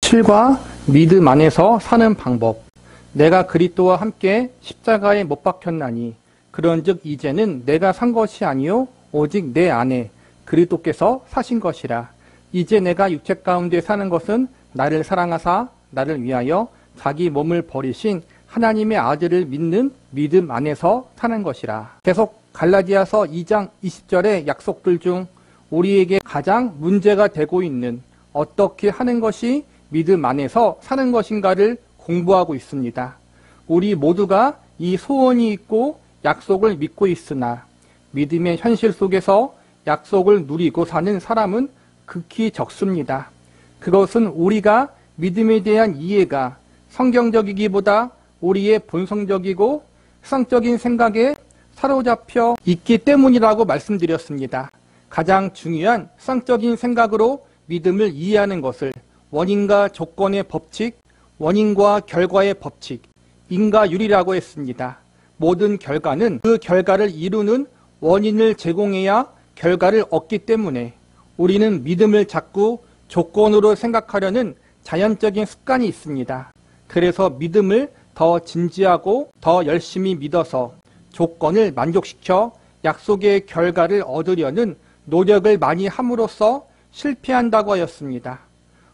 실과 믿음 안에서 사는 방법. 내가 그리스도와 함께 십자가에 못 박혔나니 그런즉 이제는 내가 산 것이 아니요 오직 내 안에 그리스도께서 사신 것이라. 이제 내가 육체 가운데 사는 것은 나를 사랑하사 나를 위하여 자기 몸을 버리신 하나님의 아들을 믿는 믿음 안에서 사는 것이라. 계속 갈라디아서 2장 20절의 약속들 중 우리에게 가장 문제가 되고 있는 어떻게 하는 것이 믿음 안에서 사는 것인가를 공부하고 있습니다. 우리 모두가 이 소원이 있고 약속을 믿고 있으나 믿음의 현실 속에서 약속을 누리고 사는 사람은 극히 적습니다. 그것은 우리가 믿음에 대한 이해가 성경적이기보다 우리의 본성적이고 세상적인 생각에 사로잡혀 있기 때문이라고 말씀드렸습니다. 가장 중요한 세상적인 생각으로 믿음을 이해하는 것을 원인과 조건의 법칙, 원인과 결과의 법칙, 인과율이라고 했습니다. 모든 결과는 그 결과를 이루는 원인을 제공해야 결과를 얻기 때문에 우리는 믿음을 자꾸 조건으로 생각하려는 자연적인 습관이 있습니다. 그래서 믿음을 더 진지하고 더 열심히 믿어서 조건을 만족시켜 약속의 결과를 얻으려는 노력을 많이 함으로써 실패한다고 하였습니다.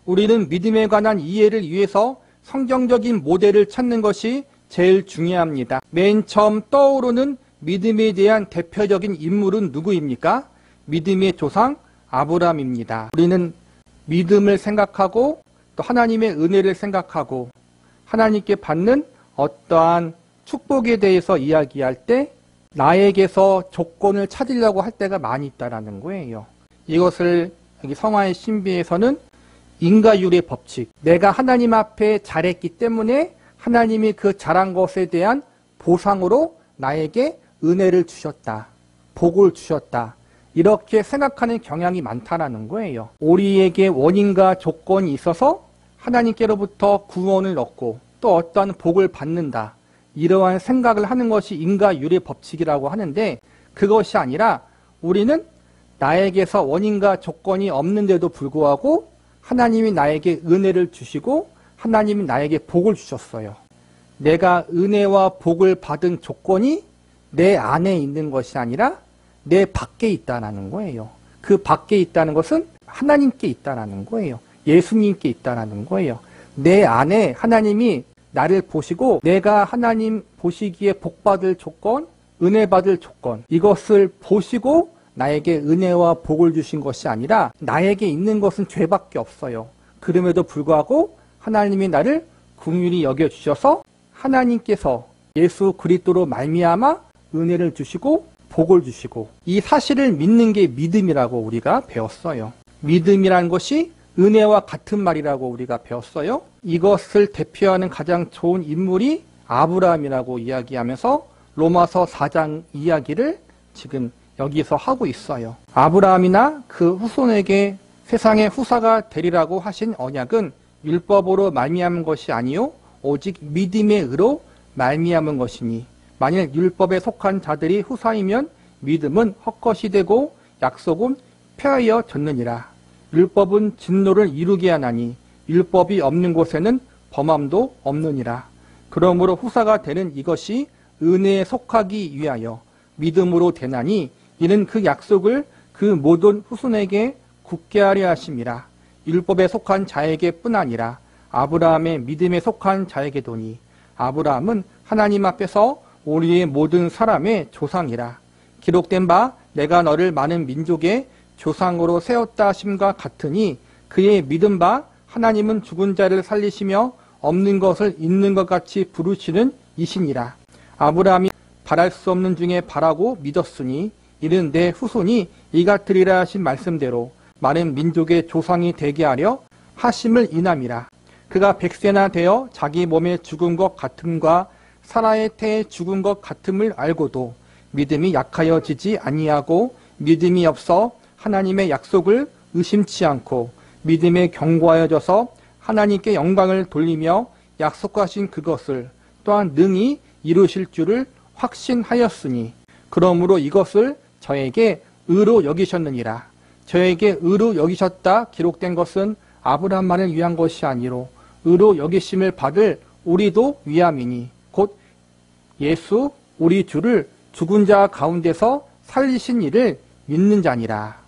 우리는 믿음에 관한 이해를 위해서 성경적인 모델을 찾는 것이 제일 중요합니다. 맨 처음 떠오르는 믿음에 대한 대표적인 인물은 누구입니까? 믿음의 조상 아브라함입니다. 우리는 믿음을 생각하고 또 하나님의 은혜를 생각하고 하나님께 받는 어떠한 축복에 대해서 이야기할 때 나에게서 조건을 찾으려고 할 때가 많이 있다는 거예요. 이것을 여기 성화의 신비에서는 인과율의 법칙, 내가 하나님 앞에 잘했기 때문에 하나님이 그 잘한 것에 대한 보상으로 나에게 은혜를 주셨다, 복을 주셨다, 이렇게 생각하는 경향이 많다는 거예요. 우리에게 원인과 조건이 있어서 하나님께로부터 구원을 얻고 또 어떠한 복을 받는다, 이러한 생각을 하는 것이 인과율의 법칙이라고 하는데, 그것이 아니라 우리는 나에게서 원인과 조건이 없는데도 불구하고 하나님이 나에게 은혜를 주시고 하나님이 나에게 복을 주셨어요. 내가 은혜와 복을 받은 조건이 내 안에 있는 것이 아니라 내 밖에 있다는 거예요. 그 밖에 있다는 것은 하나님께 있다는 거예요. 예수님께 있다는 거예요. 내 안에 하나님이 나를 보시고 내가 하나님 보시기에 복받을 조건, 은혜 받을 조건, 이것을 보시고 나에게 은혜와 복을 주신 것이 아니라 나에게 있는 것은 죄밖에 없어요. 그럼에도 불구하고 하나님이 나를 긍휼히 여겨주셔서 하나님께서 예수 그리스도로 말미암아 은혜를 주시고 복을 주시고, 이 사실을 믿는 게 믿음이라고 우리가 배웠어요. 믿음이라는 것이 은혜와 같은 말이라고 우리가 배웠어요. 이것을 대표하는 가장 좋은 인물이 아브라함이라고 이야기하면서 로마서 4장 이야기를 지금 여기서 하고 있어요. 아브라함이나 그 후손에게 세상의 후사가 되리라고 하신 언약은 율법으로 말미암은 것이 아니요 오직 믿음의 의로 말미암은 것이니, 만일 율법에 속한 자들이 후사이면 믿음은 헛것이 되고 약속은 폐하여졌느니라. 율법은 진노를 이루게 하나니 율법이 없는 곳에는 범함도 없느니라. 그러므로 후사가 되는 이것이 은혜에 속하기 위하여 믿음으로 되나니 이는 그 약속을 그 모든 후손에게 굳게 하려 하심이라. 율법에 속한 자에게 뿐 아니라 아브라함의 믿음에 속한 자에게도니 아브라함은 하나님 앞에서 우리의 모든 사람의 조상이라. 기록된 바 내가 너를 많은 민족의 조상으로 세웠다 하심과 같으니 그의 믿은 바 하나님은 죽은 자를 살리시며 없는 것을 있는 것 같이 부르시는 이시니라. 아브라함이 바랄 수 없는 중에 바라고 믿었으니 이는 내 후손이 이같으리라 하신 말씀대로 많은 민족의 조상이 되게 하려 하심을 인함이라. 그가 100세나 되어 자기 몸에 죽은 것 같음과 사라의 태에 죽은 것 같음을 알고도 믿음이 약하여지지 아니하고 믿음이 없어 하나님의 약속을 의심치 않고 믿음에 견고하여져서 하나님께 영광을 돌리며 약속하신 그것을 또한 능히 이루실 줄을 확신하였으니 그러므로 이것을 저에게 의로 여기셨느니라. 저에게 의로 여기셨다 기록된 것은 아브라함만을 위한 것이 아니로 의로 여기심을 받을 우리도 위함이니 곧 예수 우리 주를 죽은 자 가운데서 살리신 이를 믿는 자니라.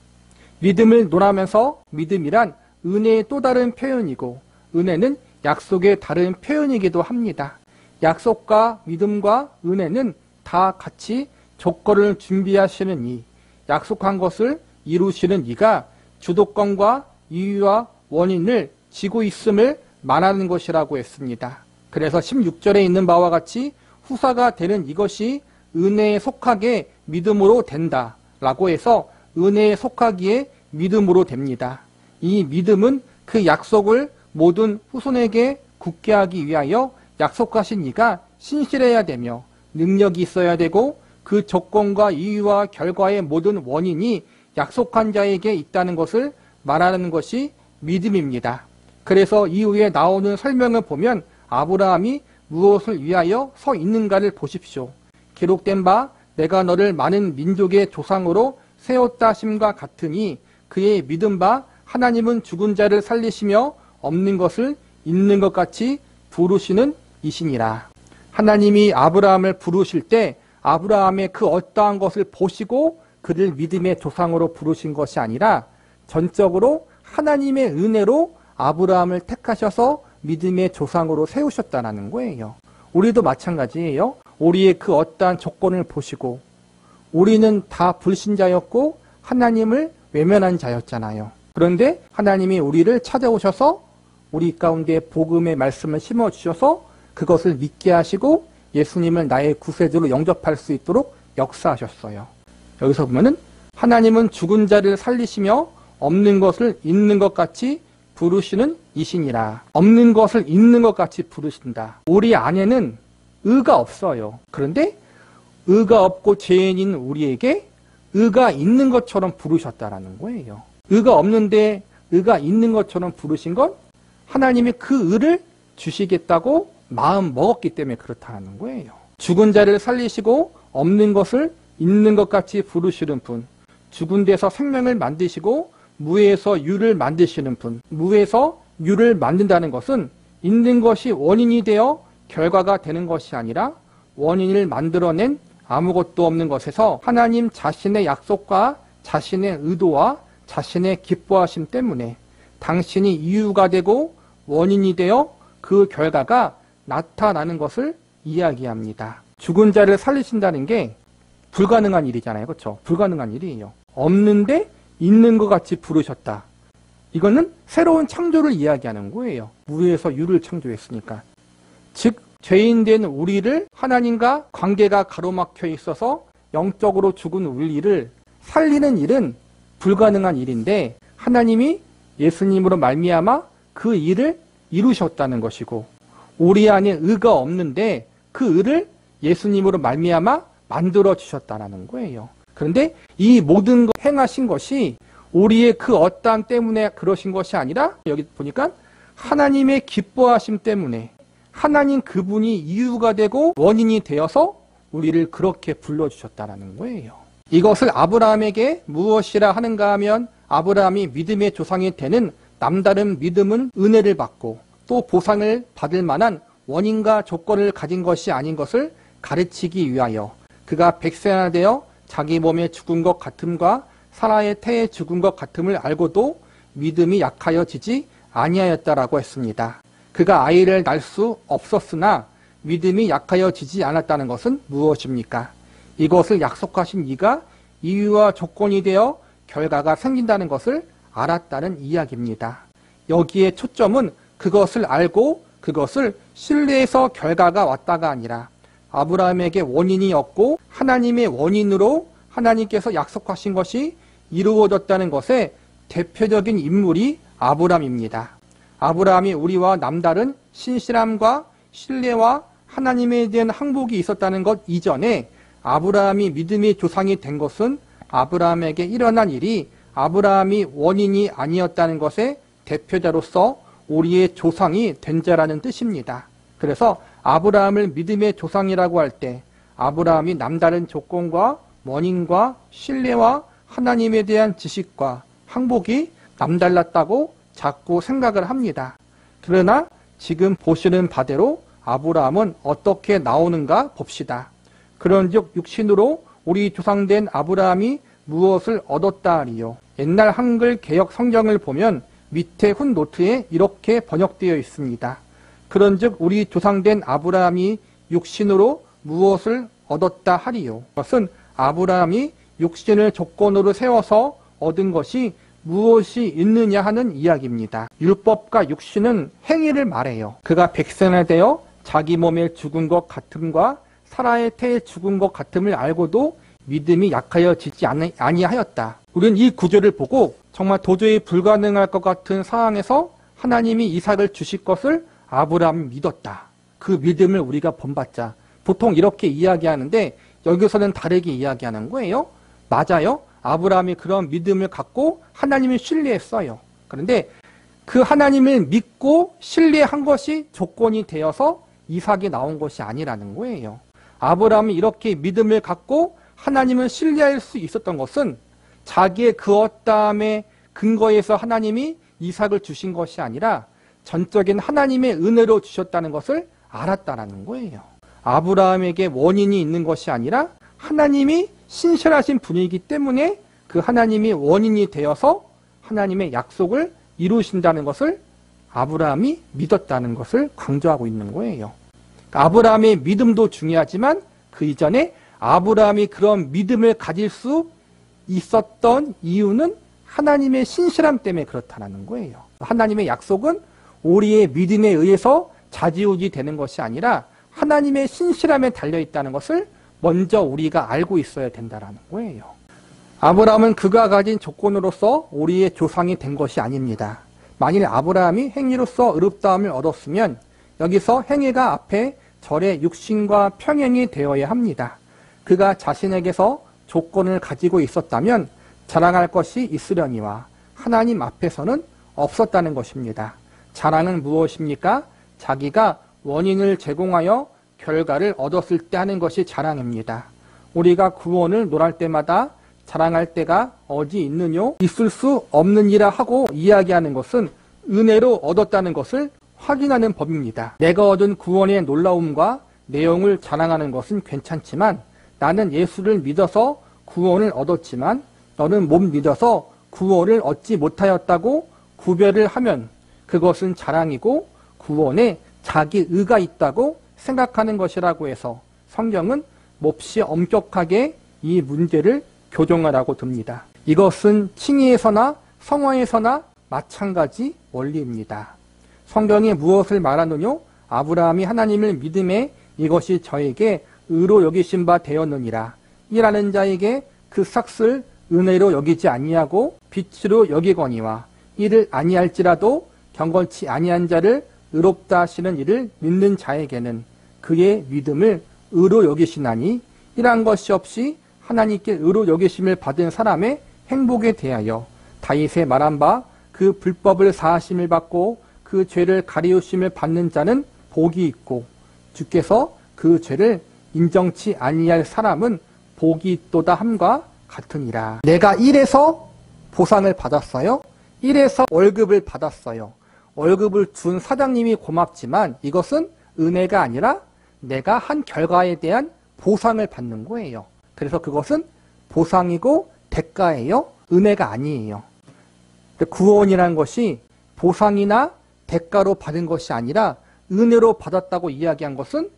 믿음을 논하면서 믿음이란 은혜의 또 다른 표현이고 은혜는 약속의 다른 표현이기도 합니다. 약속과 믿음과 은혜는 다 같이 조건을 준비하시는 이, 약속한 것을 이루시는 이가 주도권과 이유와 원인을 지고 있음을 말하는 것이라고 했습니다. 그래서 16절에 있는 바와 같이 후사가 되는 이것이 은혜에 속하게 믿음으로 된다 라고 해서 은혜에 속하기에 믿음으로 됩니다. 이 믿음은 그 약속을 모든 후손에게 굳게 하기 위하여 약속하신 이가 신실해야 되며 능력이 있어야 되고 그 조건과 이유와 결과의 모든 원인이 약속한 자에게 있다는 것을 말하는 것이 믿음입니다. 그래서 이후에 나오는 설명을 보면 아브라함이 무엇을 위하여 서 있는가를 보십시오. 기록된 바 내가 너를 많은 민족의 조상으로 세웠다 심과 같으니 그의 믿은 바 하나님은 죽은 자를 살리시며 없는 것을 있는 것 같이 부르시는 이시니라. 하나님이 아브라함을 부르실 때 아브라함의 그 어떠한 것을 보시고 그를 믿음의 조상으로 부르신 것이 아니라 전적으로 하나님의 은혜로 아브라함을 택하셔서 믿음의 조상으로 세우셨다는 거예요. 우리도 마찬가지예요. 우리의 그 어떠한 조건을 보시고 우리는 다 불신자였고 하나님을 외면한 자였잖아요. 그런데 하나님이 우리를 찾아오셔서 우리 가운데 복음의 말씀을 심어주셔서 그것을 믿게 하시고 예수님을 나의 구세주로 영접할 수 있도록 역사하셨어요. 여기서 보면은 하나님은 죽은 자를 살리시며 없는 것을 있는 것 같이 부르시는 이시니라. 없는 것을 있는 것 같이 부르신다. 우리 안에는 의가 없어요. 그런데 의가 없고 죄인인 우리에게 의가 있는 것처럼 부르셨다라는 거예요. 의가 없는데 의가 있는 것처럼 부르신 건 하나님이 그 의를 주시겠다고 마음 먹었기 때문에 그렇다는 거예요. 죽은 자를 살리시고 없는 것을 있는 것 같이 부르시는 분, 죽은 데서 생명을 만드시고 무에서 유를 만드시는 분, 무에서 유를 만든다는 것은 있는 것이 원인이 되어 결과가 되는 것이 아니라 원인을 만들어낸 아무것도 없는 것에서 하나님 자신의 약속과 자신의 의도와 자신의 기뻐하심 때문에 당신이 이유가 되고 원인이 되어 그 결과가 나타나는 것을 이야기합니다. 죽은 자를 살리신다는 게 불가능한 일이잖아요. 그렇죠? 불가능한 일이에요. 없는데 있는 것 같이 부르셨다. 이거는 새로운 창조를 이야기하는 거예요. 무에서 유를 창조했으니까. 즉 죄인된 우리를 하나님과 관계가 가로막혀 있어서 영적으로 죽은 우리를 살리는 일은 불가능한 일인데 하나님이 예수님으로 말미암아 그 일을 이루셨다는 것이고 우리 안에 의가 없는데 그 의를 예수님으로 말미암아 만들어 주셨다는 거예요. 그런데 이 모든 걸 행하신 것이 우리의 그 어떠함 때문에 그러신 것이 아니라 여기 보니까 하나님의 기뻐하심 때문에 하나님 그분이 이유가 되고 원인이 되어서 우리를 그렇게 불러주셨다는 거예요. 이것을 아브라함에게 무엇이라 하는가 하면 아브라함이 믿음의 조상이 되는 남다른 믿음은 은혜를 받고 또 보상을 받을 만한 원인과 조건을 가진 것이 아닌 것을 가르치기 위하여 그가 백세나 되어 자기 몸에 죽은 것 같음과 사라의 태에 죽은 것 같음을 알고도 믿음이 약하여지지 아니하였다라고 했습니다. 그가 아이를 낳을 수 없었으나 믿음이 약하여지지 않았다는 것은 무엇입니까? 이것을 약속하신 이가 이유와 조건이 되어 결과가 생긴다는 것을 알았다는 이야기입니다. 여기에 초점은 그것을 알고 그것을 신뢰해서 결과가 왔다가 아니라 아브라함에게 원인이 없고 하나님의 원인으로 하나님께서 약속하신 것이 이루어졌다는 것의 대표적인 인물이 아브라함입니다. 아브라함이 우리와 남다른 신실함과 신뢰와 하나님에 대한 항복이 있었다는 것 이전에 아브라함이 믿음의 조상이 된 것은 아브라함에게 일어난 일이 아브라함이 원인이 아니었다는 것의 대표자로서 우리의 조상이 된 자라는 뜻입니다. 그래서 아브라함을 믿음의 조상이라고 할 때 아브라함이 남다른 조건과 원인과 신뢰와 하나님에 대한 지식과 항복이 남달랐다고 자꾸 생각을 합니다. 그러나 지금 보시는 바대로 아브라함은 어떻게 나오는가 봅시다. 그런즉 육신으로 우리 조상된 아브라함이 무엇을 얻었다 하리요. 옛날 한글 개역 성경을 보면 밑에 훗노트에 이렇게 번역되어 있습니다. 그런즉 우리 조상된 아브라함이 육신으로 무엇을 얻었다 하리요. 그것은 아브라함이 육신을 조건으로 세워서 얻은 것이 무엇이 있느냐 하는 이야기입니다. 율법과 육신은 행위를 말해요. 그가 백성이 되어 자기 몸에 죽은 것 같음과 사라의 태에 죽은 것 같음을 알고도 믿음이 약하여지지 아니하였다. 우리는 이 구절을 보고 정말 도저히 불가능할 것 같은 상황에서 하나님이 이삭을 주실 것을 아브라함이 믿었다. 그 믿음을 우리가 본받자. 보통 이렇게 이야기하는데 여기서는 다르게 이야기하는 거예요. 맞아요. 아브라함이 그런 믿음을 갖고 하나님을 신뢰했어요. 그런데 그 하나님을 믿고 신뢰한 것이 조건이 되어서 이삭이 나온 것이 아니라는 거예요. 아브라함이 이렇게 믿음을 갖고 하나님을 신뢰할 수 있었던 것은 자기의 그 어떠함의 근거에서 하나님이 이삭을 주신 것이 아니라 전적인 하나님의 은혜로 주셨다는 것을 알았다는 거예요. 아브라함에게 원인이 있는 것이 아니라 하나님이 신실하신 분이기 때문에 그 하나님이 원인이 되어서 하나님의 약속을 이루신다는 것을 아브라함이 믿었다는 것을 강조하고 있는 거예요. 아브라함의 믿음도 중요하지만 그 이전에 아브라함이 그런 믿음을 가질 수 있었던 이유는 하나님의 신실함 때문에 그렇다는 거예요. 하나님의 약속은 우리의 믿음에 의해서 좌지우지 되는 것이 아니라 하나님의 신실함에 달려있다는 것을 먼저 우리가 알고 있어야 된다는 거예요. 아브라함은 그가 가진 조건으로서 우리의 조상이 된 것이 아닙니다. 만일 아브라함이 행위로서 의롭다함을 얻었으면 여기서 행위가 앞에 절의 육신과 평행이 되어야 합니다. 그가 자신에게서 조건을 가지고 있었다면 자랑할 것이 있으려니와 하나님 앞에서는 없었다는 것입니다. 자랑은 무엇입니까? 자기가 원인을 제공하여 결과를 얻었을 때 하는 것이 자랑입니다. 우리가 구원을 논할 때마다 자랑할 때가 어디 있느뇨? 있을 수 없느니라 하고 이야기하는 것은 은혜로 얻었다는 것을 확인하는 법입니다. 내가 얻은 구원의 놀라움과 내용을 자랑하는 것은 괜찮지만 나는 예수를 믿어서 구원을 얻었지만 너는 못 믿어서 구원을 얻지 못하였다고 구별을 하면 그것은 자랑이고 구원에 자기 의가 있다고 생각하는 것이라고 해서 성경은 몹시 엄격하게 이 문제를 교정하라고 듭니다. 이것은 칭의에서나 성화에서나 마찬가지 원리입니다. 성경이 무엇을 말하느뇨? 아브라함이 하나님을 믿음에 이것이 저에게 의로 여기신 바 되었느니라. 일하는 자에게 그 삭슬 은혜로 여기지 아니하고 빛으로 여기거니와 이를 아니할지라도 경건치 아니한 자를 의롭다 하시는 이를 믿는 자에게는 그의 믿음을 의로 여기시나니 이러한 것이 없이 하나님께 의로 여기심을 받은 사람의 행복에 대하여 다윗의 말한 바 그 불법을 사하심을 받고 그 죄를 가리우심을 받는 자는 복이 있고 주께서 그 죄를 인정치 아니할 사람은 복이 있도다 함과 같으니라. 내가 일해서 보상을 받았어요. 일해서 월급을 받았어요. 월급을 준 사장님이 고맙지만 이것은 은혜가 아니라 내가 한 결과에 대한 보상을 받는 거예요. 그래서 그것은 보상이고 대가예요. 은혜가 아니에요. 구원이라는 것이 보상이나 대가로 받은 것이 아니라 은혜로 받았다고 이야기한 것은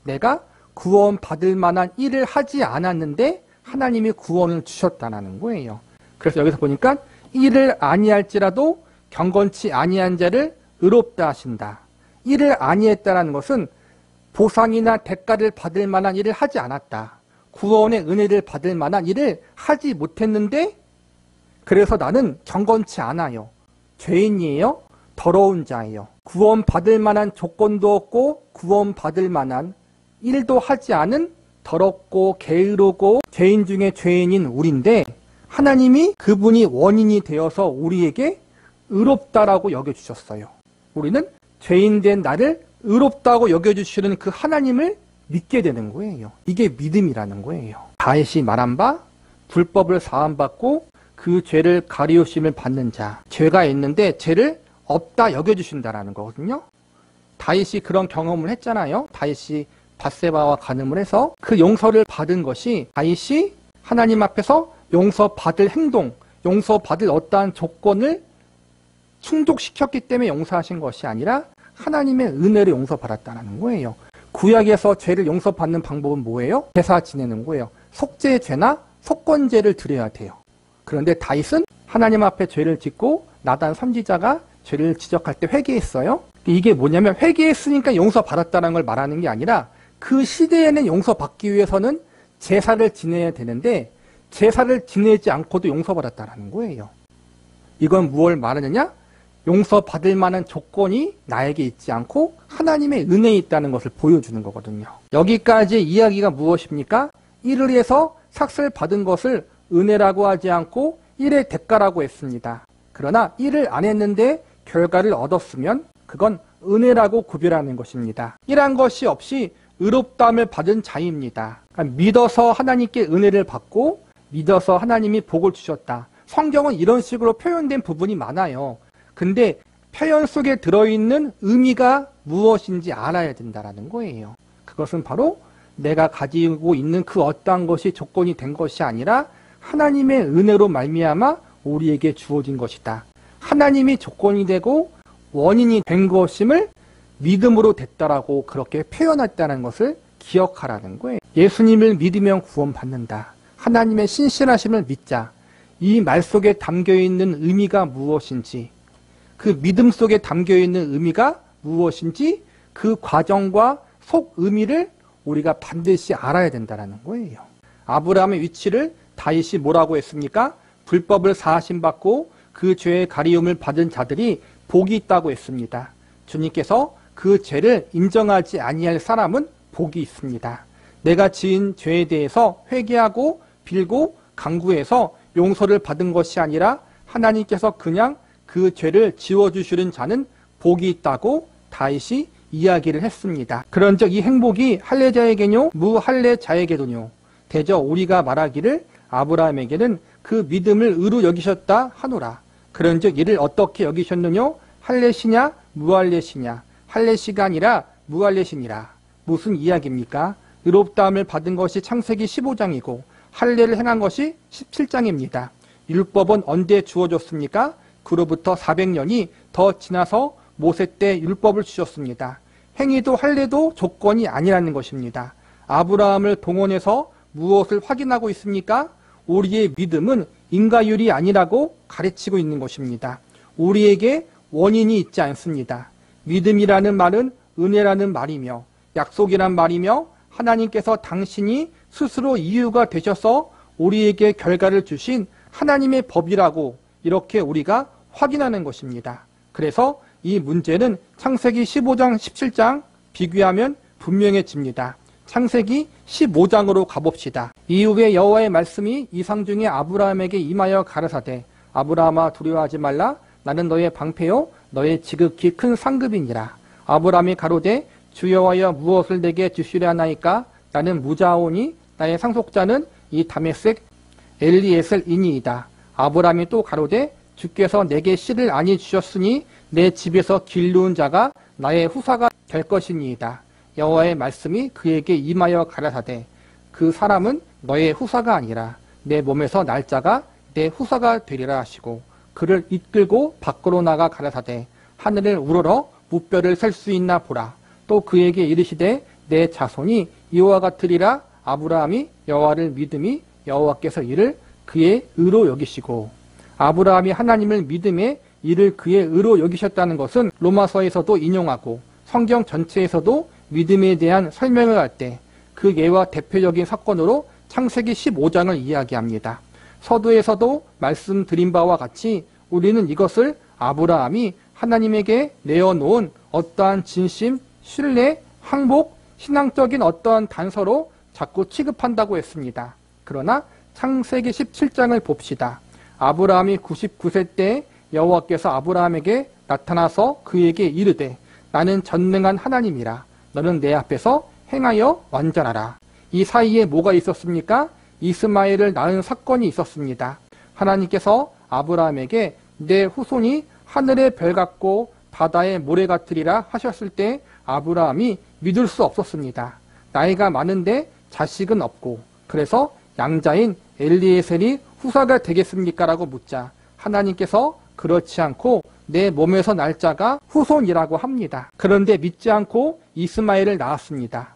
내가 구원 받을 만한 일을 하지 않았는데 하나님이 구원을 주셨다는 거예요. 그래서 여기서 보니까 일을 아니할지라도 경건치 아니한 자를 의롭다 하신다. 일을 아니했다는 것은 보상이나 대가를 받을 만한 일을 하지 않았다. 구원의 은혜를 받을 만한 일을 하지 못했는데 그래서 나는 경건치 않아요. 죄인이에요. 더러운 자예요. 구원 받을 만한 조건도 없고 구원 받을 만한 일도 하지 않은 더럽고 게으르고 죄인 중에 죄인인 우리인데 하나님이 그분이 원인이 되어서 우리에게 의롭다라고 여겨주셨어요. 우리는 죄인된 나를 의롭다고 여겨주시는 그 하나님을 믿게 되는 거예요. 이게 믿음이라는 거예요. 다윗이 말한 바 불법을 사함받고 그 죄를 가리우심을 받는 자. 죄가 있는데 죄를 없다 여겨주신다라는 거거든요. 다윗이 그런 경험을 했잖아요. 다윗이 밧세바와 간음을 해서 그 용서를 받은 것이 다윗이 하나님 앞에서 용서받을 행동, 용서받을 어떠한 조건을 충족시켰기 때문에 용서하신 것이 아니라 하나님의 은혜로 용서받았다는 거예요. 구약에서 죄를 용서받는 방법은 뭐예요? 제사 지내는 거예요. 속죄죄나 속건죄를 드려야 돼요. 그런데 다윗은 하나님 앞에 죄를 짓고 나단 선지자가 죄를 지적할 때 회개했어요. 이게 뭐냐면 회개했으니까 용서받았다는 걸 말하는 게 아니라 그 시대에는 용서받기 위해서는 제사를 지내야 되는데 제사를 지내지 않고도 용서받았다는 거예요. 이건 무엇을 말하느냐? 용서받을 만한 조건이 나에게 있지 않고 하나님의 은혜에 있다는 것을 보여주는 거거든요. 여기까지 이야기가 무엇입니까? 일을 위해서 삭슬 받은 것을 은혜라고 하지 않고 일의 대가라고 했습니다. 그러나 일을 안 했는데 결과를 얻었으면 그건 은혜라고 구별하는 것입니다. 일한 것이 없이 의롭다함을 받은 자입니다. 그러니까 믿어서 하나님께 은혜를 받고 믿어서 하나님이 복을 주셨다. 성경은 이런 식으로 표현된 부분이 많아요. 근데 표현 속에 들어있는 의미가 무엇인지 알아야 된다는 거예요. 그것은 바로 내가 가지고 있는 그 어떠한 것이 조건이 된 것이 아니라 하나님의 은혜로 말미암아 우리에게 주어진 것이다. 하나님이 조건이 되고 원인이 된 것임을 믿음으로 됐다라고 그렇게 표현했다는 것을 기억하라는 거예요. 예수님을 믿으면 구원받는다. 하나님의 신실하심을 믿자. 이 말 속에 담겨있는 의미가 무엇인지, 그 믿음 속에 담겨있는 의미가 무엇인지 그 과정과 속 의미를 우리가 반드시 알아야 된다는 거예요. 아브라함의 위치를 다윗이 뭐라고 했습니까? 불법을 사하심받고 그 죄의 가리움을 받은 자들이 복이 있다고 했습니다. 주님께서 그 죄를 인정하지 아니할 사람은 복이 있습니다. 내가 지은 죄에 대해서 회개하고 빌고 간구해서 용서를 받은 것이 아니라 하나님께서 그냥 그 죄를 지워주시는 자는 복이 있다고 다윗이 이야기를 했습니다. 그런즉 이 행복이 할례자에게뇨 무할례자에게도뇨 대저 우리가 말하기를 아브라함에게는 그 믿음을 의로 여기셨다 하노라. 그런즉 이를 어떻게 여기셨느뇨? 할례시냐 무할례시냐? 할례시가 아니라 무할례시니라. 무슨 이야기입니까? 의롭다함을 받은 것이 창세기 15장이고 할례를 행한 것이 17장입니다. 율법은 언제 주어졌습니까? 그로부터 400년이 더 지나서 모세 때 율법을 주셨습니다. 행위도 할례도 조건이 아니라는 것입니다. 아브라함을 동원해서 무엇을 확인하고 있습니까? 우리의 믿음은 인과율이 아니라고 가르치고 있는 것입니다. 우리에게 원인이 있지 않습니다. 믿음이라는 말은 은혜라는 말이며 약속이란 말이며 하나님께서 당신이 스스로 이유가 되셔서 우리에게 결과를 주신 하나님의 법이라고 이렇게 우리가 확인하는 것입니다. 그래서 이 문제는 창세기 15장, 17장 비교하면 분명해집니다. 창세기 15장으로 가봅시다. 이후에 여호와의 말씀이 이상 중에 아브라함에게 임하여 가라사대 아브라함아 두려워하지 말라 나는 너의 방패요 너의 지극히 큰 상급이니라. 아브라함이 가로되 주 여호와여 무엇을 내게 주시려 하나이까 나는 무자오니 나의 상속자는 이 다메섹 엘리에셀이니이다. 아브라함이 또 가로되 주께서 내게 씨를 아니 주셨으니 내 집에서 길르은 자가 나의 후사가 될 것이니이다. 여호와의 말씀이 그에게 임하여 가라사대 그 사람은 너의 후사가 아니라 내 몸에서 날 자가 내 후사가 되리라 하시고 그를 이끌고 밖으로 나가 가라사대 하늘을 우러러 무뼈를 셀 수 있나 보라. 또 그에게 이르시되 내 자손이 이와 같으리라. 아브라함이 여호와를 믿음이 여호와께서 이를 그의 의로 여기시고 아브라함이 하나님을 믿음에 이를 그의 의로 여기셨다는 것은 로마서에서도 인용하고 성경 전체에서도 믿음에 대한 설명을 할 때 그 예와 대표적인 사건으로 창세기 15장을 이야기합니다. 서두에서도 말씀드린 바와 같이 우리는 이것을 아브라함이 하나님에게 내어놓은 어떠한 진심, 신뢰, 항복, 신앙적인 어떠한 단서로 자꾸 취급한다고 했습니다. 그러나 창세기 17장을 봅시다. 아브라함이 99세 때 여호와께서 아브라함에게 나타나서 그에게 이르되 나는 전능한 하나님이라 너는 내 앞에서 행하여 완전하라. 이 사이에 뭐가 있었습니까? 이스마엘을 낳은 사건이 있었습니다. 하나님께서 아브라함에게 내 후손이 하늘의 별 같고 바다의 모래 같으리라 하셨을 때 아브라함이 믿을 수 없었습니다. 나이가 많은데 자식은 없고 그래서 양자인 엘리에셀이 후사가 되겠습니까? 라고 묻자 하나님께서 그렇지 않고 내 몸에서 날 자가 후손이라고 합니다. 그런데 믿지 않고 이스마엘을 낳았습니다.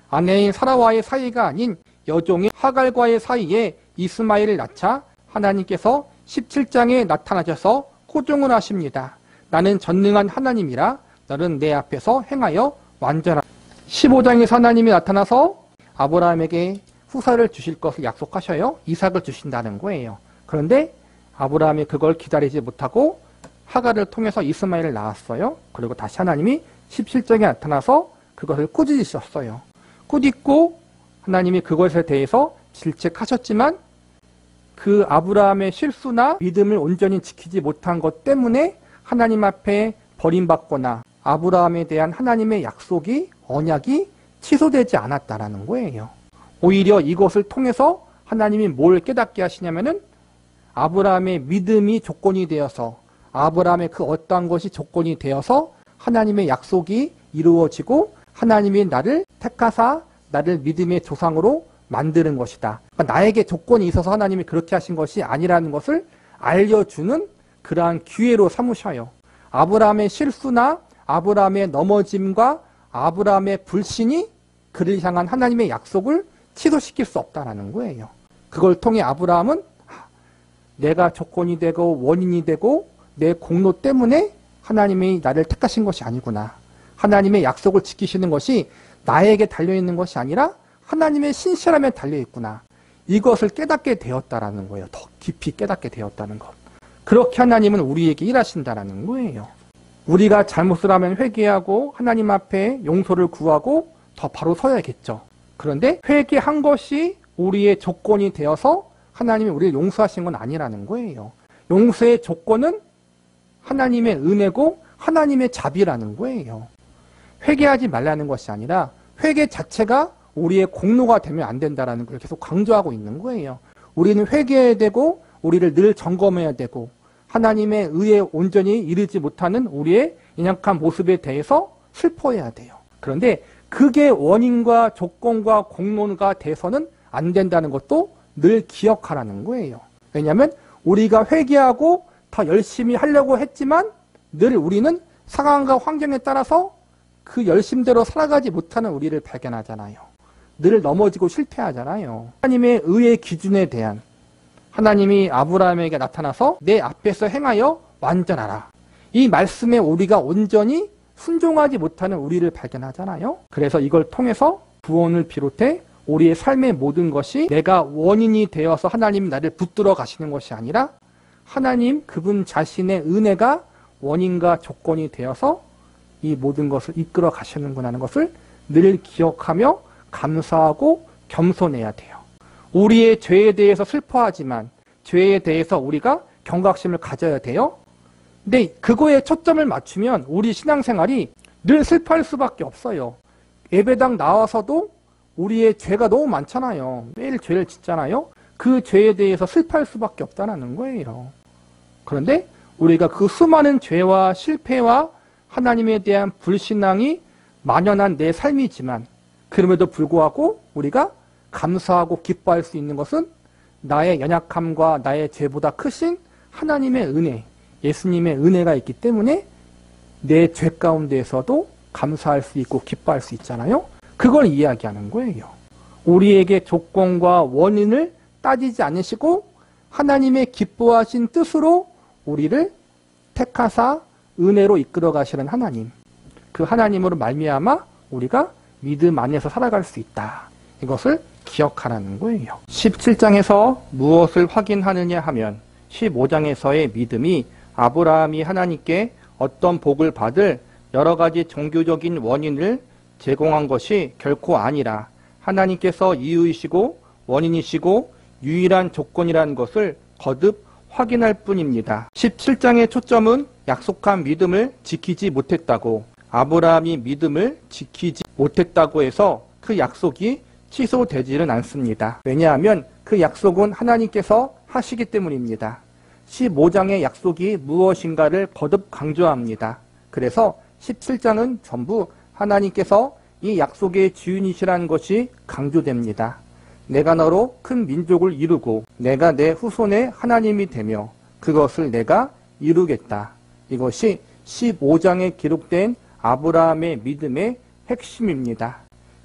아내인 사라와의 사이가 아닌 여종인 하갈과의 사이에 이스마엘을 낳자 하나님께서 17장에 나타나셔서 호종을 하십니다. 나는 전능한 하나님이라 너는 내 앞에서 행하여 완전하라. 15장에서 하나님이 나타나서 아브라함에게 후사를 주실 것을 약속하셔요. 이삭을 주신다는 거예요. 그런데 아브라함이 그걸 기다리지 못하고 하갈을 통해서 이스마엘을 낳았어요. 그리고 다시 하나님이 17장에 나타나서 그것을 꾸짖으셨어요. 꾸짖고 하나님이 그것에 대해서 질책하셨지만 그 아브라함의 실수나 믿음을 온전히 지키지 못한 것 때문에 하나님 앞에 버림받거나 아브라함에 대한 하나님의 약속이 언약이 취소되지 않았다라는 거예요. 오히려 이것을 통해서 하나님이 뭘 깨닫게 하시냐면은 아브라함의 믿음이 조건이 되어서 아브라함의 그 어떠한 것이 조건이 되어서 하나님의 약속이 이루어지고 하나님이 나를 택하사 나를 믿음의 조상으로 만드는 것이다. 그러니까 나에게 조건이 있어서 하나님이 그렇게 하신 것이 아니라는 것을 알려주는 그러한 기회로 삼으셔요. 아브라함의 실수나 아브라함의 넘어짐과 아브라함의 불신이 그를 향한 하나님의 약속을 취소시킬 수 없다는 거예요. 그걸 통해 아브라함은 내가 조건이 되고 원인이 되고 내 공로 때문에 하나님이 나를 택하신 것이 아니구나. 하나님의 약속을 지키시는 것이 나에게 달려있는 것이 아니라 하나님의 신실함에 달려있구나. 이것을 깨닫게 되었다라는 거예요. 더 깊이 깨닫게 되었다는 것. 그렇게 하나님은 우리에게 일하신다라는 거예요. 우리가 잘못을 하면 회개하고 하나님 앞에 용서를 구하고 더 바로 서야겠죠. 그런데 회개한 것이 우리의 조건이 되어서 하나님이 우리를 용서하신 건 아니라는 거예요. 용서의 조건은 하나님의 은혜고 하나님의 자비라는 거예요. 회개하지 말라는 것이 아니라 회개 자체가 우리의 공로가 되면 안 된다는 걸 계속 강조하고 있는 거예요. 우리는 회개해야 되고 우리를 늘 점검해야 되고 하나님의 의에 온전히 이르지 못하는 우리의 연약한 모습에 대해서 슬퍼해야 돼요. 그런데 그게 원인과 조건과 공로가 돼서는 안 된다는 것도 늘 기억하라는 거예요. 왜냐하면 우리가 회개하고 더 열심히 하려고 했지만 늘 우리는 상황과 환경에 따라서 그 열심대로 살아가지 못하는 우리를 발견하잖아요. 늘 넘어지고 실패하잖아요. 하나님의 의의 기준에 대한 하나님이 아브라함에게 나타나서 내 앞에서 행하여 완전하라. 이 말씀에 우리가 온전히 순종하지 못하는 우리를 발견하잖아요. 그래서 이걸 통해서 구원을 비롯해 우리의 삶의 모든 것이 내가 원인이 되어서 하나님이 나를 붙들어 가시는 것이 아니라 하나님 그분 자신의 은혜가 원인과 조건이 되어서 이 모든 것을 이끌어 가시는구나 하는 것을 늘 기억하며 감사하고 겸손해야 돼요. 우리의 죄에 대해서 슬퍼하지만 죄에 대해서 우리가 경각심을 가져야 돼요. 근데 그거에 초점을 맞추면 우리 신앙생활이 늘 슬퍼할 수밖에 없어요. 예배당 나와서도 우리의 죄가 너무 많잖아요. 매일 죄를 짓잖아요. 그 죄에 대해서 슬퍼할 수밖에 없다는 거예요. 그런데 우리가 그 수많은 죄와 실패와 하나님에 대한 불신앙이 만연한 내 삶이지만 그럼에도 불구하고 우리가 감사하고 기뻐할 수 있는 것은 나의 연약함과 나의 죄보다 크신 하나님의 은혜, 예수님의 은혜가 있기 때문에 내 죄 가운데에서도 감사할 수 있고 기뻐할 수 있잖아요. 그걸 이야기하는 거예요. 우리에게 조건과 원인을 따지지 않으시고 하나님의 기뻐하신 뜻으로 우리를 택하사 은혜로 이끌어 가시는 하나님, 그 하나님으로 말미암아 우리가 믿음 안에서 살아갈 수 있다. 이것을 기억하라는 거예요. 17장에서 무엇을 확인하느냐 하면 15장에서의 믿음이 아브라함이 하나님께 어떤 복을 받을 여러 가지 종교적인 원인을 제공한 것이 결코 아니라 하나님께서 이유이시고 원인이시고 유일한 조건이라는 것을 거듭 확인할 뿐입니다. 17장의 초점은 약속한 믿음을 지키지 못했다고, 아브라함이 믿음을 지키지 못했다고 해서 그 약속이 취소되지는 않습니다. 왜냐하면 그 약속은 하나님께서 하시기 때문입니다. 15장의 약속이 무엇인가를 거듭 강조합니다. 그래서 17장은 전부 하나님께서 이 약속의 주인이시라는 것이 강조됩니다. 내가 너로 큰 민족을 이루고 내가 내 후손의 하나님이 되며 그것을 내가 이루겠다. 이것이 15장에 기록된 아브라함의 믿음의 핵심입니다.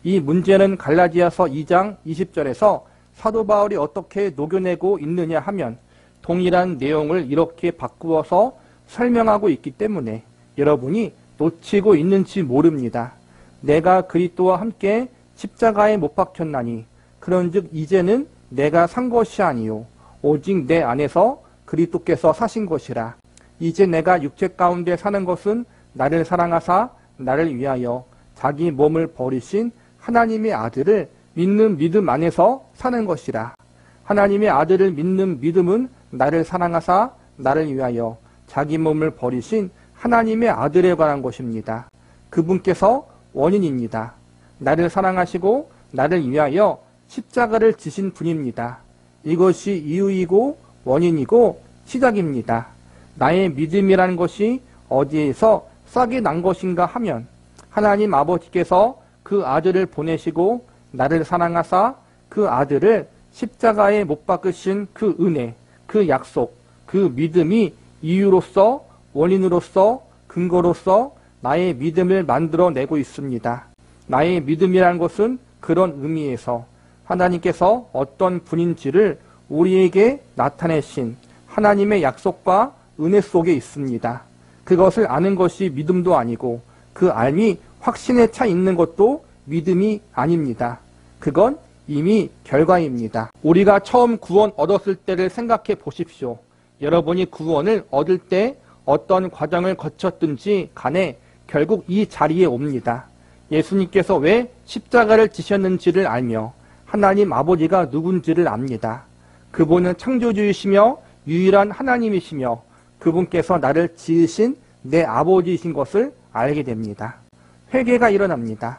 이 문제는 갈라디아서 2장 20절에서 사도 바울이 어떻게 녹여내고 있느냐 하면 동일한 내용을 이렇게 바꾸어서 설명하고 있기 때문에 여러분이 놓치고 있는지 모릅니다. 내가 그리스도와 함께 십자가에 못 박혔나니 그런즉 이제는 내가 산 것이 아니요 오직 내 안에서 그리스도께서 사신 것이라. 이제 내가 육체 가운데 사는 것은 나를 사랑하사 나를 위하여 자기 몸을 버리신 하나님의 아들을 믿는 믿음 안에서 사는 것이라. 하나님의 아들을 믿는 믿음은 나를 사랑하사 나를 위하여 자기 몸을 버리신 하나님의 아들에 관한 것입니다. 그분께서 원인입니다. 나를 사랑하시고 나를 위하여 십자가를 지신 분입니다. 이것이 이유이고 원인이고 시작입니다. 나의 믿음이라는 것이 어디에서 싹이 난 것인가 하면 하나님 아버지께서 그 아들을 보내시고 나를 사랑하사 그 아들을 십자가에 못 박으신 그 은혜, 그 약속, 그 믿음이 이유로서 원인으로서 근거로서 나의 믿음을 만들어내고 있습니다. 나의 믿음이라는 것은 그런 의미에서 하나님께서 어떤 분인지를 우리에게 나타내신 하나님의 약속과 은혜 속에 있습니다. 그것을 아는 것이 믿음도 아니고 그 알미 확신에 차 있는 것도 믿음이 아닙니다. 그건 이미 결과입니다. 우리가 처음 구원 얻었을 때를 생각해 보십시오. 여러분이 구원을 얻을 때 어떤 과정을 거쳤든지 간에 결국 이 자리에 옵니다. 예수님께서 왜 십자가를 지셨는지를 알며 하나님 아버지가 누군지를 압니다. 그분은 창조주이시며 유일한 하나님이시며 그분께서 나를 지으신 내 아버지이신 것을 알게 됩니다. 회개가 일어납니다.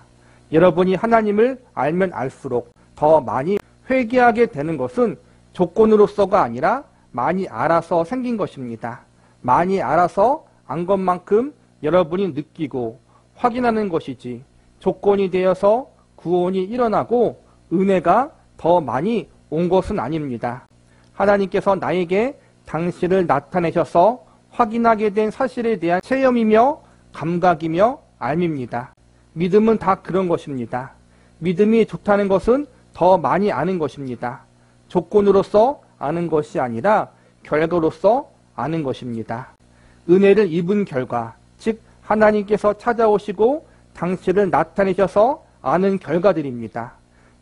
여러분이 하나님을 알면 알수록 더 많이 회개하게 되는 것은 조건으로서가 아니라 많이 알아서 생긴 것입니다. 많이 알아서 안 것만큼 여러분이 느끼고 확인하는 것이지 조건이 되어서 구원이 일어나고 은혜가 더 많이 온 것은 아닙니다. 하나님께서 나에게 당신을 나타내셔서 확인하게 된 사실에 대한 체험이며 감각이며 알미입니다. 믿음은 다 그런 것입니다. 믿음이 좋다는 것은 더 많이 아는 것입니다. 조건으로서 아는 것이 아니라 결과로서 아는 것입니다. 은혜를 입은 결과, 즉 하나님께서 찾아오시고 당신을 나타내셔서 아는 결과들입니다.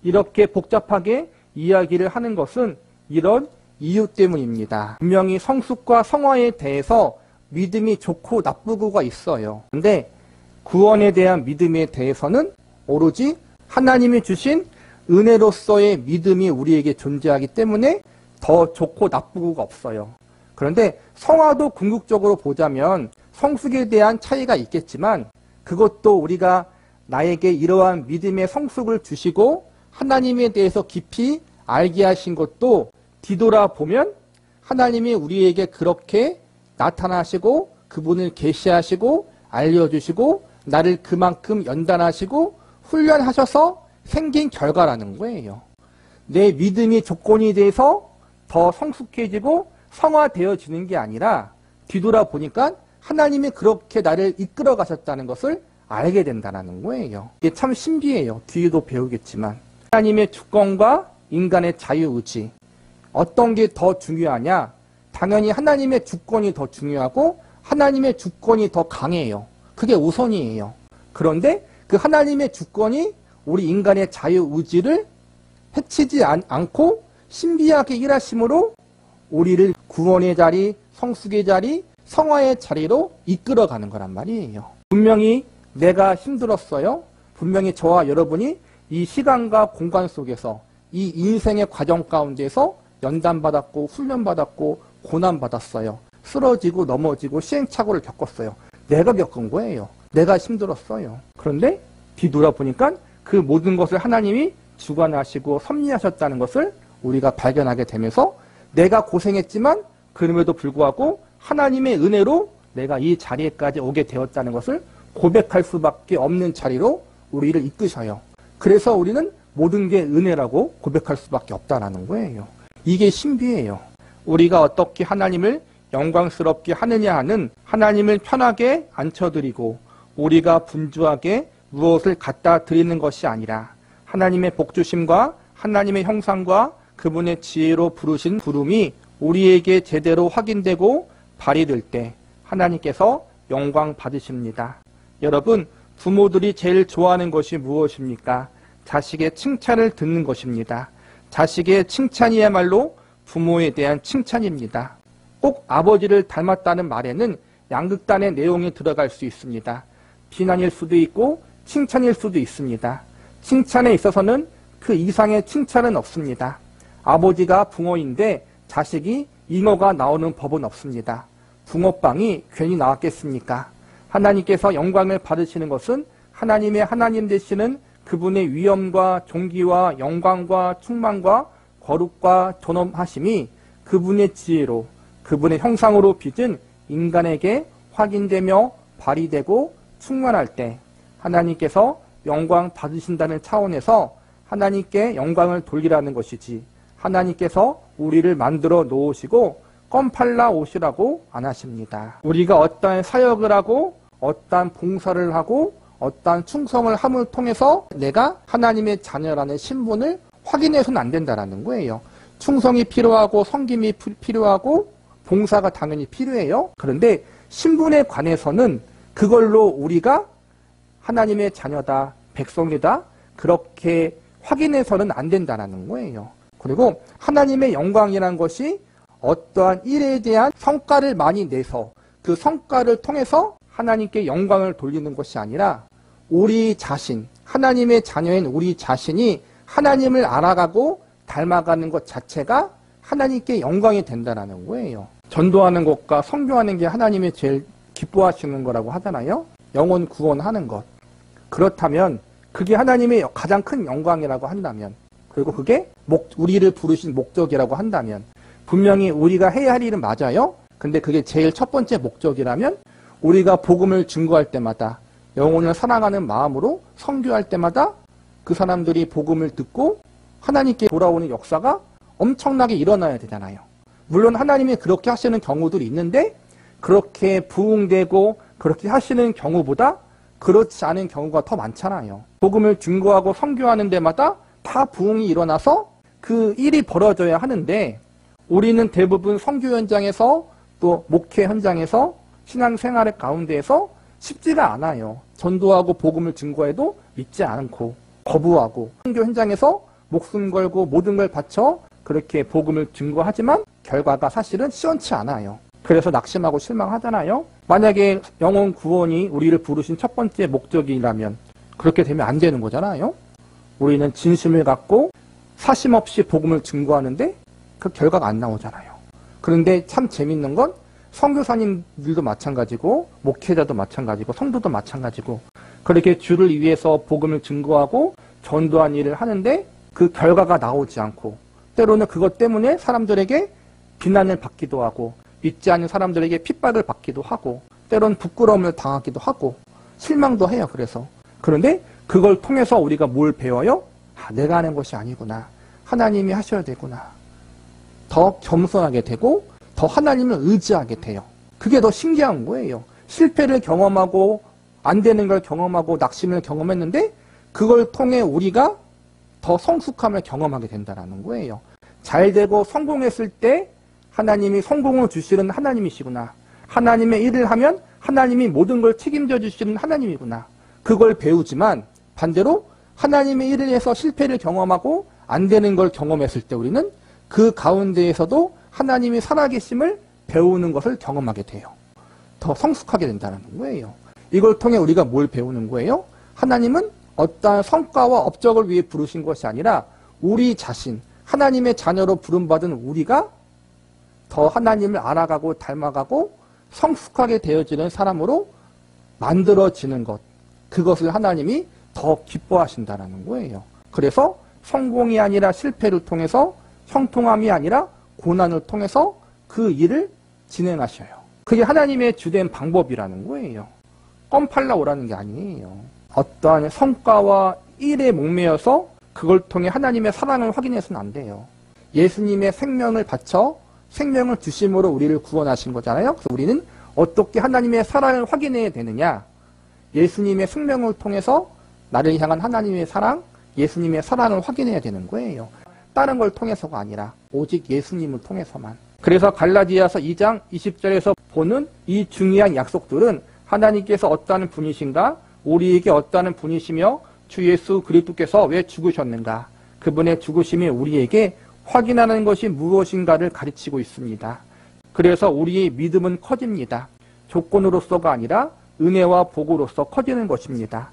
이렇게 복잡하게 이야기를 하는 것은 이런 이유 때문입니다. 분명히 성숙과 성화에 대해서 믿음이 좋고 나쁘고가 있어요. 그런데 구원에 대한 믿음에 대해서는 오로지 하나님이 주신 은혜로서의 믿음이 우리에게 존재하기 때문에 더 좋고 나쁘고가 없어요. 그런데 성화도 궁극적으로 보자면 성숙에 대한 차이가 있겠지만 그것도 우리가 나에게 이러한 믿음의 성숙을 주시고 하나님에 대해서 깊이 알게 하신 것도 뒤돌아보면 하나님이 우리에게 그렇게 나타나시고 그분을 계시하시고 알려주시고 나를 그만큼 연단하시고 훈련하셔서 생긴 결과라는 거예요. 내 믿음이 조건이 돼서 더 성숙해지고 성화되어지는 게 아니라 뒤돌아보니까 하나님이 그렇게 나를 이끌어 가셨다는 것을 알게 된다는 거예요. 이게 참 신비해요. 뒤에도 배우겠지만. 하나님의 주권과 인간의 자유의지. 어떤 게 더 중요하냐? 당연히 하나님의 주권이 더 중요하고 하나님의 주권이 더 강해요. 그게 우선이에요. 그런데 그 하나님의 주권이 우리 인간의 자유의지를 해치지 않고 신비하게 일하심으로 우리를 구원의 자리, 성숙의 자리, 성화의 자리로 이끌어가는 거란 말이에요. 분명히 내가 힘들었어요. 분명히 저와 여러분이 이 시간과 공간 속에서 이 인생의 과정 가운데서 연단받았고 훈련받았고 고난받았어요. 쓰러지고 넘어지고 시행착오를 겪었어요. 내가 겪은 거예요. 내가 힘들었어요. 그런데 뒤돌아보니까 그 모든 것을 하나님이 주관하시고 섭리하셨다는 것을 우리가 발견하게 되면서 내가 고생했지만 그럼에도 불구하고 하나님의 은혜로 내가 이 자리에까지 오게 되었다는 것을 고백할 수밖에 없는 자리로 우리를 이끄셔요. 그래서 우리는 모든 게 은혜라고 고백할 수밖에 없다는 거예요. 이게 신비예요. 우리가 어떻게 하나님을 영광스럽게 하느냐 하는 하나님을 편하게 앉혀드리고 우리가 분주하게 무엇을 갖다 드리는 것이 아니라 하나님의 복주심과 하나님의 형상과 그분의 지혜로 부르신 부름이 우리에게 제대로 확인되고 발휘될 때 하나님께서 영광 받으십니다. 여러분, 부모들이 제일 좋아하는 것이 무엇입니까? 자식의 칭찬을 듣는 것입니다. 자식의 칭찬이야말로 부모에 대한 칭찬입니다. 꼭 아버지를 닮았다는 말에는 양극단의 내용이 들어갈 수 있습니다. 비난일 수도 있고 칭찬일 수도 있습니다. 칭찬에 있어서는 그 이상의 칭찬은 없습니다. 아버지가 붕어인데 자식이 잉어가 나오는 법은 없습니다. 붕어빵이 괜히 나왔겠습니까? 하나님께서 영광을 받으시는 것은 하나님의 하나님 되시는 그분의 위엄과 존귀와 영광과 충만과 거룩과 존엄하심이 그분의 지혜로 그분의 형상으로 빚은 인간에게 확인되며 발휘되고 충만할 때 하나님께서 영광 받으신다는 차원에서 하나님께 영광을 돌리라는 것이지 하나님께서 우리를 만들어 놓으시고 껌팔라 오시라고 안 하십니다. 우리가 어떠한 사역을 하고 어떠한 봉사를 하고 어떠한 충성을 함을 통해서 내가 하나님의 자녀라는 신분을 확인해서는 안 된다는 거예요. 충성이 필요하고 섬김이 필요하고 봉사가 당연히 필요해요. 그런데 신분에 관해서는 그걸로 우리가 하나님의 자녀다, 백성이다 그렇게 확인해서는 안 된다는 거예요. 그리고 하나님의 영광이라는 것이 어떠한 일에 대한 성과를 많이 내서 그 성과를 통해서 하나님께 영광을 돌리는 것이 아니라 우리 자신, 하나님의 자녀인 우리 자신이 하나님을 알아가고 닮아가는 것 자체가 하나님께 영광이 된다는 거예요. 전도하는 것과 선교하는 게 하나님이 제일 기뻐하시는 거라고 하잖아요. 영혼 구원하는 것. 그렇다면 그게 하나님의 가장 큰 영광이라고 한다면 그리고 그게 우리를 부르신 목적이라고 한다면 분명히 우리가 해야 할 일은 맞아요. 근데 그게 제일 첫 번째 목적이라면 우리가 복음을 증거할 때마다 영혼을 사랑하는 마음으로 선교할 때마다 그 사람들이 복음을 듣고 하나님께 돌아오는 역사가 엄청나게 일어나야 되잖아요. 물론 하나님이 그렇게 하시는 경우들이 있는데 그렇게 부응되고 그렇게 하시는 경우보다 그렇지 않은 경우가 더 많잖아요. 복음을 증거하고 선교하는 데마다 다 부응이 일어나서 그 일이 벌어져야 하는데 우리는 대부분 선교 현장에서 또 목회 현장에서 신앙생활의 가운데에서 쉽지가 않아요. 전도하고 복음을 증거해도 믿지 않고 거부하고 선교 현장에서 목숨 걸고 모든 걸 바쳐 그렇게 복음을 증거하지만 결과가 사실은 시원치 않아요. 그래서 낙심하고 실망하잖아요. 만약에 영혼 구원이 우리를 부르신 첫 번째 목적이라면 그렇게 되면 안 되는 거잖아요. 우리는 진심을 갖고 사심 없이 복음을 증거하는데 그 결과가 안 나오잖아요. 그런데 참 재밌는 건 선교사님들도 마찬가지고 목회자도 마찬가지고 성도도 마찬가지고 그렇게 주를 위해서 복음을 증거하고 전도한 일을 하는데 그 결과가 나오지 않고 때로는 그것 때문에 사람들에게 비난을 받기도 하고 믿지 않는 사람들에게 핍박을 받기도 하고 때로는 부끄러움을 당하기도 하고 실망도 해요. 그런데 그걸 통해서 우리가 뭘 배워요? 내가 하는 것이 아니구나. 하나님이 하셔야 되구나. 더 겸손하게 되고 더 하나님을 의지하게 돼요. 그게 더 신기한 거예요. 실패를 경험하고 안 되는 걸 경험하고 낙심을 경험했는데 그걸 통해 우리가 더 성숙함을 경험하게 된다는 거예요. 잘 되고 성공했을 때 하나님이 성공을 주시는 하나님이시구나. 하나님의 일을 하면 하나님이 모든 걸 책임져 주시는 하나님이구나. 그걸 배우지만 반대로 하나님의 일을 해서 실패를 경험하고 안 되는 걸 경험했을 때 우리는 그 가운데에서도 하나님이 살아계심을 배우는 것을 경험하게 돼요. 더 성숙하게 된다는 거예요. 이걸 통해 우리가 뭘 배우는 거예요? 하나님은 어떠한 성과와 업적을 위해 부르신 것이 아니라 우리 자신, 하나님의 자녀로 부름받은 우리가 더 하나님을 알아가고 닮아가고 성숙하게 되어지는 사람으로 만들어지는 것. 그것을 하나님이 더 기뻐하신다는 거예요. 그래서 성공이 아니라 실패를 통해서 형통함이 아니라 고난을 통해서 그 일을 진행하셔요. 그게 하나님의 주된 방법이라는 거예요. 껌팔라 오라는 게 아니에요. 어떠한 성과와 일에 목매여서 그걸 통해 하나님의 사랑을 확인해서는 안 돼요. 예수님의 생명을 바쳐 생명을 주심으로 우리를 구원하신 거잖아요. 그래서 우리는 어떻게 하나님의 사랑을 확인해야 되느냐? 예수님의 생명을 통해서 나를 향한 하나님의 사랑, 예수님의 사랑을 확인해야 되는 거예요. 다른 걸 통해서가 아니라 오직 예수님을 통해서만. 그래서 갈라디아서 2장 20절에서 보는 이 중요한 약속들은 하나님께서 어떠한 분이신가, 우리에게 어떠한 분이시며 주 예수 그리스도께서 왜 죽으셨는가, 그분의 죽으심이 우리에게 확인하는 것이 무엇인가를 가르치고 있습니다. 그래서 우리의 믿음은 커집니다. 조건으로서가 아니라 은혜와 복으로서 커지는 것입니다.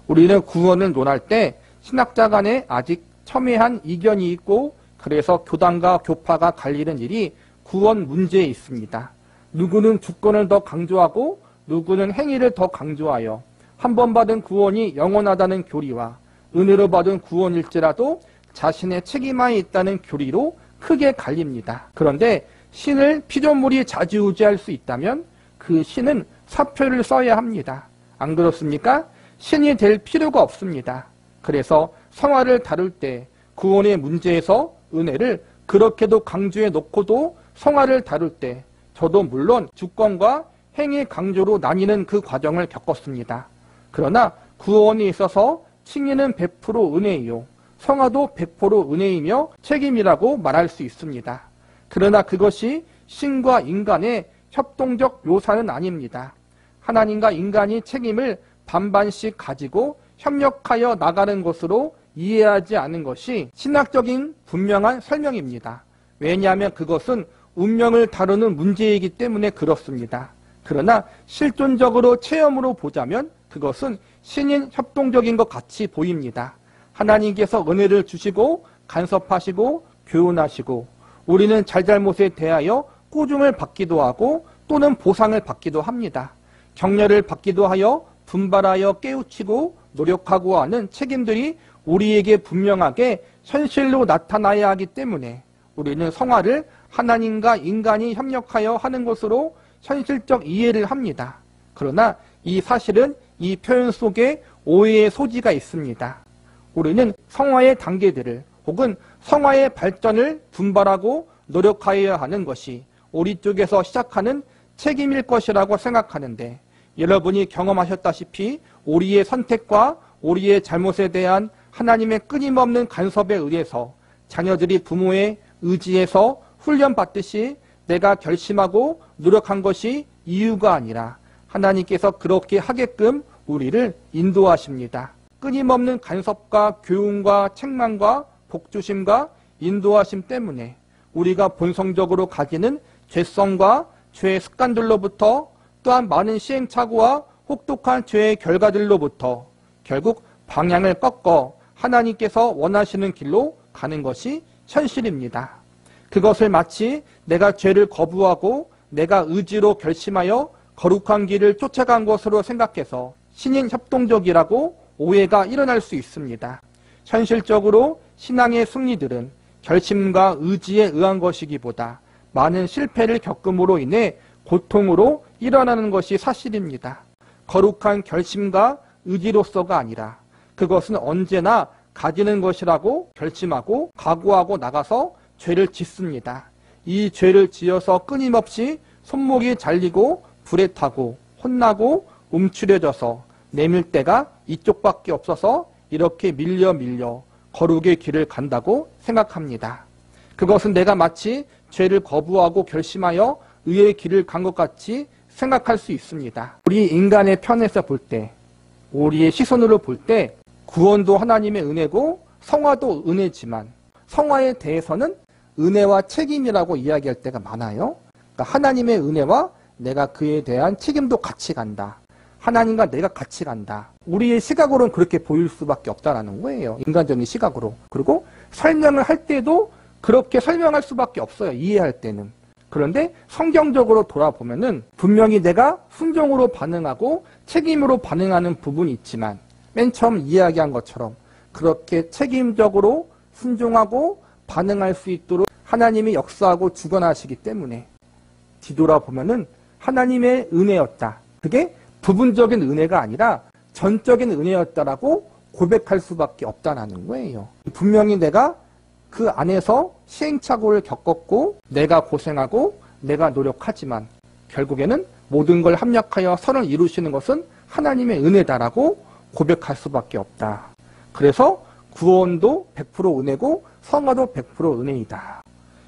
우리는 구원을 논할 때 신학자 간에 아직 첨예한 이견이 있고 그래서 교단과 교파가 갈리는 일이 구원 문제에 있습니다. 누구는 주권을 더 강조하고 누구는 행위를 더 강조하여 한 번 받은 구원이 영원하다는 교리와 은혜로 받은 구원일지라도 자신의 책임하에 있다는 교리로 크게 갈립니다. 그런데 신을 피조물이 좌지우지할 수 있다면 그 신은 사표를 써야 합니다. 안 그렇습니까? 신이 될 필요가 없습니다. 그래서 성화를 다룰 때 구원의 문제에서 은혜를 그렇게도 강조해 놓고도 성화를 다룰 때 저도 물론 주권과 행위 강조로 나뉘는 그 과정을 겪었습니다. 그러나 구원에 있어서 칭의는 100% 은혜이요, 성화도 100% 은혜이며 책임이라고 말할 수 있습니다. 그러나 그것이 신과 인간의 협동적 묘사는 아닙니다. 하나님과 인간이 책임을 반반씩 가지고 협력하여 나가는 것으로 이해하지 않은 것이 신학적인 분명한 설명입니다. 왜냐하면 그것은 운명을 다루는 문제이기 때문에 그렇습니다. 그러나 실존적으로 체험으로 보자면 그것은 신인 협동적인 것 같이 보입니다. 하나님께서 은혜를 주시고 간섭하시고 교훈하시고 우리는 잘잘못에 대하여 꾸중을 받기도 하고 또는 보상을 받기도 합니다. 격려를 받기도 하여 분발하여 깨우치고 노력하고 하는 책임들이 우리에게 분명하게 현실로 나타나야 하기 때문에 우리는 성화를 하나님과 인간이 협력하여 하는 것으로 현실적 이해를 합니다. 그러나 이 사실은 이 표현 속에 오해의 소지가 있습니다. 우리는 성화의 단계들을 혹은 성화의 발전을 분발하고 노력하여야 하는 것이 우리 쪽에서 시작하는 책임일 것이라고 생각하는데, 여러분이 경험하셨다시피 우리의 선택과 우리의 잘못에 대한 하나님의 끊임없는 간섭에 의해서 자녀들이 부모의 의지에서 훈련받듯이 내가 결심하고 노력한 것이 이유가 아니라 하나님께서 그렇게 하게끔 우리를 인도하십니다. 끊임없는 간섭과 교훈과 책망과 복주심과 인도하심 때문에 우리가 본성적으로 가지는 죄성과 죄의 습관들로부터 또한 많은 시행착오와 혹독한 죄의 결과들로부터 결국 방향을 꺾어 하나님께서 원하시는 길로 가는 것이 현실입니다. 그것을 마치 내가 죄를 거부하고 내가 의지로 결심하여 거룩한 길을 쫓아간 것으로 생각해서 신인 협동적이라고 오해가 일어날 수 있습니다. 현실적으로 신앙의 승리들은 결심과 의지에 의한 것이기보다 많은 실패를 겪음으로 인해 고통으로 일어나는 것이 사실입니다. 거룩한 결심과 의지로서가 아니라 그것은 언제나 가지는 것이라고 결심하고 각오하고 나가서 죄를 짓습니다. 이 죄를 지어서 끊임없이 손목이 잘리고 불에 타고 혼나고 움츠려져서 내밀 데가 이쪽밖에 없어서 이렇게 밀려 거룩의 길을 간다고 생각합니다. 그것은 내가 마치 죄를 거부하고 결심하여 의의 길을 간 것 같이 생각할 수 있습니다. 우리 인간의 편에서 볼 때, 우리의 시선으로 볼 때 구원도 하나님의 은혜고 성화도 은혜지만 성화에 대해서는 은혜와 책임이라고 이야기할 때가 많아요. 그러니까 하나님의 은혜와 내가 그에 대한 책임도 같이 간다. 하나님과 내가 같이 간다. 우리의 시각으로는 그렇게 보일 수밖에 없다라는 거예요. 인간적인 시각으로. 그리고 설명을 할 때도 그렇게 설명할 수밖에 없어요. 이해할 때는. 그런데 성경적으로 돌아보면은 분명히 내가 순종으로 반응하고 책임으로 반응하는 부분이 있지만 맨 처음 이야기한 것처럼 그렇게 책임적으로 순종하고 반응할 수 있도록 하나님이 역사하고 주관하시기 때문에 뒤돌아보면은 하나님의 은혜였다. 그게 부분적인 은혜가 아니라 전적인 은혜였다라고 고백할 수밖에 없다는 거예요. 분명히 내가 그 안에서 시행착오를 겪었고 내가 고생하고 내가 노력하지만 결국에는 모든 걸 합력하여 선을 이루시는 것은 하나님의 은혜다라고 고백할 수밖에 없다. 그래서 구원도 100% 은혜고 성화도 100% 은혜이다.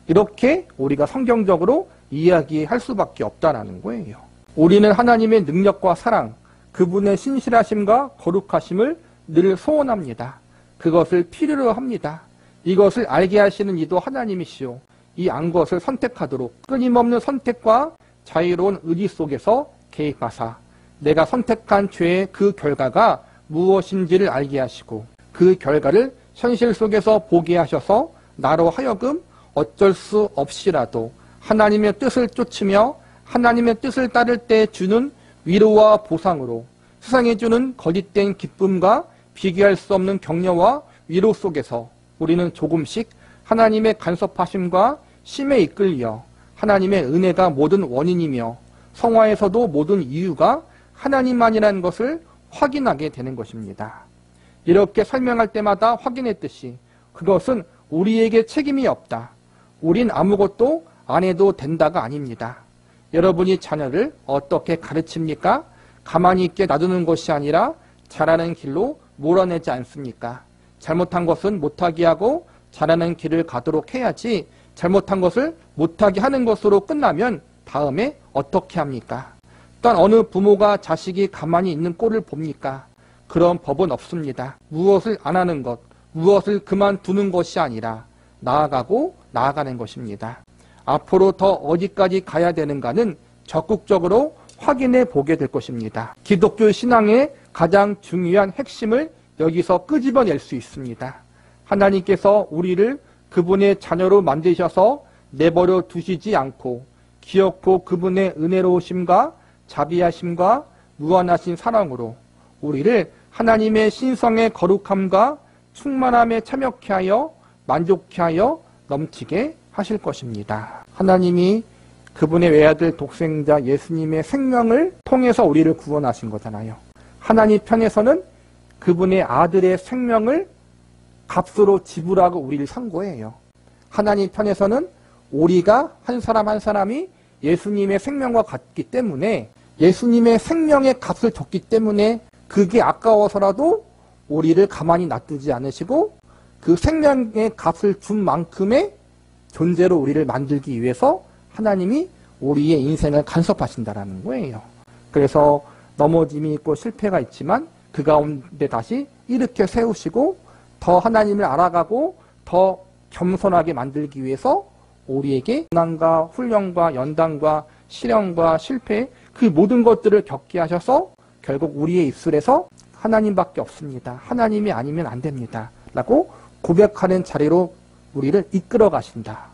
이렇게 우리가 성경적으로 이야기할 수밖에 없다는 거예요. 우리는 하나님의 능력과 사랑, 그분의 신실하심과 거룩하심을 늘 소원합니다. 그것을 필요로 합니다. 이것을 알게 하시는 이도 하나님이시오. 이 안 것을 선택하도록 끊임없는 선택과 자유로운 의지 속에서 개입하사 내가 선택한 죄의 그 결과가 무엇인지를 알게 하시고 그 결과를 현실 속에서 보게 하셔서 나로 하여금 어쩔 수 없이라도 하나님의 뜻을 쫓으며 하나님의 뜻을 따를 때 주는 위로와 보상으로 세상에 주는 거짓된 기쁨과 비교할 수 없는 격려와 위로 속에서 우리는 조금씩 하나님의 간섭하심과 심에 이끌려 하나님의 은혜가 모든 원인이며 성화에서도 모든 이유가 하나님만이라는 것을 확인하게 되는 것입니다. 이렇게 설명할 때마다 확인했듯이 그것은 우리에게 책임이 없다. 우린 아무것도 안 해도 된다가 아닙니다. 여러분이 자녀를 어떻게 가르칩니까? 가만히 있게 놔두는 것이 아니라 잘하는 길로 몰아내지 않습니까? 잘못한 것은 못하게 하고 잘하는 길을 가도록 해야지 잘못한 것을 못하게 하는 것으로 끝나면 다음에 어떻게 합니까? 또한 어느 부모가 자식이 가만히 있는 꼴을 봅니까? 그런 법은 없습니다. 무엇을 안 하는 것, 무엇을 그만두는 것이 아니라 나아가고 나아가는 것입니다. 앞으로 더 어디까지 가야 되는가는 적극적으로 확인해 보게 될 것입니다. 기독교 신앙의 가장 중요한 핵심을 여기서 끄집어낼 수 있습니다. 하나님께서 우리를 그분의 자녀로 만드셔서 내버려 두시지 않고 기어코 그분의 은혜로우심과 자비하심과 무한하신 사랑으로 우리를 하나님의 신성의 거룩함과 충만함에 참여케 하여 만족케 하여 넘치게 하실 것입니다. 하나님이 그분의 외아들 독생자 예수님의 생명을 통해서 우리를 구원하신 거잖아요. 하나님 편에서는 그분의 아들의 생명을 값으로 지불하고 우리를 산 거예요. 하나님 편에서는 우리가 한 사람 한 사람이 예수님의 생명과 같기 때문에 예수님의 생명의 값을 줬기 때문에 그게 아까워서라도 우리를 가만히 놔두지 않으시고 그 생명의 값을 준 만큼의 존재로 우리를 만들기 위해서 하나님이 우리의 인생을 간섭하신다라는 거예요. 그래서 넘어짐이 있고 실패가 있지만 그 가운데 다시 일으켜 세우시고 더 하나님을 알아가고 더 겸손하게 만들기 위해서 우리에게 고난과 훈련과 연단과 시련과 실패 그 모든 것들을 겪게 하셔서 결국 우리의 입술에서 하나님밖에 없습니다. 하나님이 아니면 안 됩니다. 라고 고백하는 자리로 우리를 이끌어 가신다.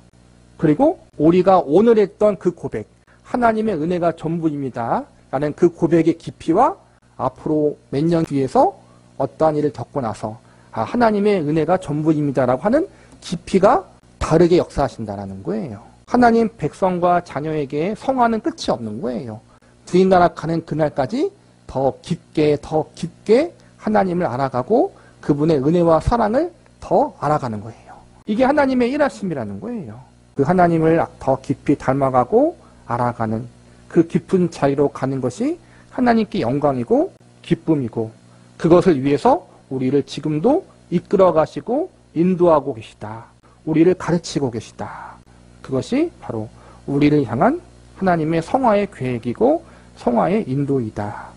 그리고 우리가 오늘 했던 그 고백, 하나님의 은혜가 전부입니다. 라는 그 고백의 깊이와 앞으로 몇 년 뒤에서 어떠한 일을 겪고 나서 하나님의 은혜가 전부입니다라고 하는 깊이가 다르게 역사하신다라는 거예요. 하나님 백성과 자녀에게 성화는 끝이 없는 거예요. 주인 나라 가는 그날까지 더 깊게 하나님을 알아가고 그분의 은혜와 사랑을 더 알아가는 거예요. 이게 하나님의 일하심이라는 거예요. 그 하나님을 더 깊이 닮아가고 알아가는 그 깊은 자리로 가는 것이 하나님께 영광이고 기쁨이고 그것을 위해서 우리를 지금도 이끌어 가시고 인도하고 계시다. 우리를 가르치고 계시다. 그것이 바로 우리를 향한 하나님의 성화의 계획이고 성화의 인도이다.